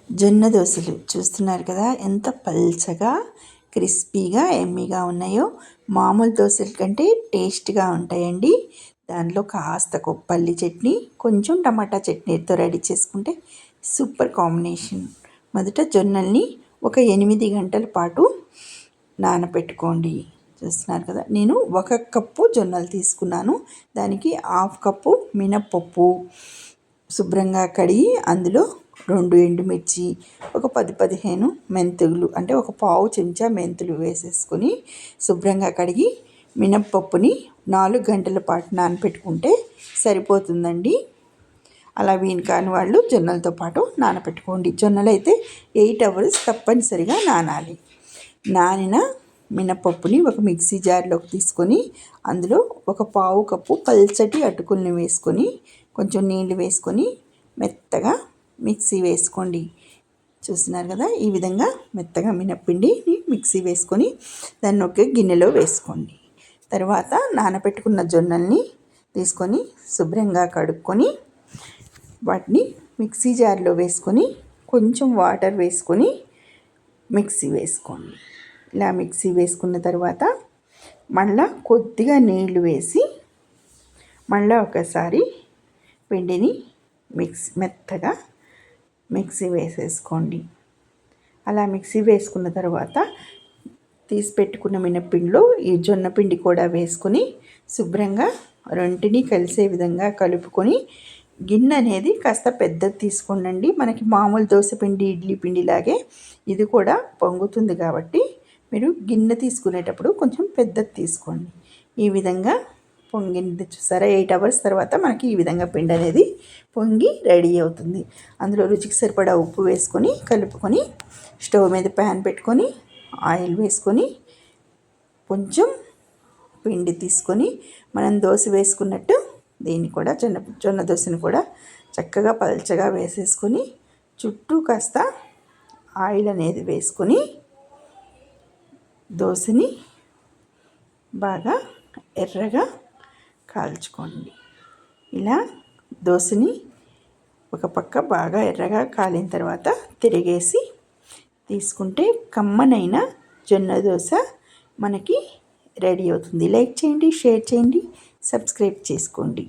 జొన్న దోశలు చూస్తున్నారు కదా, ఎంత పల్చగా క్రిస్పీగా ఎమ్మీగా ఉన్నాయో. మామూలు దోశల కంటే టేస్ట్గా ఉంటాయండి. దాంట్లో కాస్త పల్లి చట్నీ, కొంచెం టమాటా చట్నీతో రెడీ చేసుకుంటే సూపర్ కాంబినేషన్. మొదట జొన్నల్ని ఒక 8 గంటల పాటు నానబెట్టుకోండి. చూస్తున్నారు కదా, నేను 1 కప్పు జొన్నలు తీసుకున్నాను. దానికి 1/2 కప్పు మినప్పప్పు శుభ్రంగా కడిగి అందులో 2 ఎండుమిర్చి, ఒక 10-15 మెంతులు, అంటే ఒక పావు చెంచా మెంతులు వేసేసుకొని శుభ్రంగా కడిగి మినప్పప్పుని 4 గంటల పాటు నానబెట్టుకుంటే సరిపోతుందండి. అలా వీలు కాని వాళ్ళు జొన్నలతో పాటు నానబెట్టుకోండి. జొన్నలు అయితే 8 అవర్స్ తప్పనిసరిగా నానాలి. నానిన మినపప్పుని ఒక మిక్సీ జార్లోకి తీసుకొని అందులో ఒక పావు కప్పు పల్చటి అటుకుల్ని వేసుకొని కొంచెం నీళ్ళు వేసుకొని మెత్తగా మిక్సీ వేసుకోండి. చూస్తున్నారు కదా, ఈ విధంగా మెత్తగా మినప్పిండిని మిక్సీ వేసుకొని దాన్ని ఒక గిన్నెలో వేసుకోండి. తర్వాత నానబెట్టుకున్న జొన్నల్ని తీసుకొని శుభ్రంగా కడుక్కొని వాటిని మిక్సీ జార్లో వేసుకొని కొంచెం వాటర్ వేసుకొని మిక్సీ వేసుకోండి. ఇలా మిక్సీ వేసుకున్న తర్వాత మళ్ళీ కొద్దిగా నీళ్లు వేసి మళ్ళీ ఒకసారి పిండిని మెత్తగా మిక్సీ వేసేసుకోండి. అలా మిక్సీ వేసుకున్న తర్వాత తీసి పెట్టుకున్న మినప్పిండిలో ఈ జొన్న పిండి కూడా వేసుకొని శుభ్రంగా రెంటిని కలిసే విధంగా కలుపుకొని గిన్నె అనేది కాస్త పెద్దది తీసుకోండి. మనకి మామూలు దోశ పిండి, ఇడ్లీ పిండిలాగే ఇది కూడా పొంగుతుంది కాబట్టి మీరు గిన్నె తీసుకునేటప్పుడు కొంచెం పెద్దది తీసుకోండి. ఈ విధంగా పొంగింది చూసారా, 8 అవర్స్ తర్వాత మనకి ఈ విధంగా పిండి అనేది పొంగి రెడీ అవుతుంది. అందులో రుచికి సరిపడా ఉప్పు వేసుకొని కలుపుకొని స్టవ్ మీద ప్యాన్ పెట్టుకొని ఆయిల్ వేసుకొని కొంచెం పిండి తీసుకొని మనం దోశ వేసుకున్నట్టు దీన్ని కూడా జొన్న దోశని కూడా చక్కగా పల్చగా వేసేసుకొని చుట్టూ కాస్త ఆయిల్ అనేది వేసుకొని దోశని బాగా ఎర్రగా కాల్చుకోండి. ఇలా దోశని ఒక పక్క బాగా ఎర్రగా కాలిన తర్వాత తిరిగేసి తీసుకుంటే కమ్మనైన జొన్న దోశ మనకి రెడీ అవుతుంది. లైక్ చేయండి, షేర్ చేయండి, సబ్స్క్రైబ్ చేసుకోండి.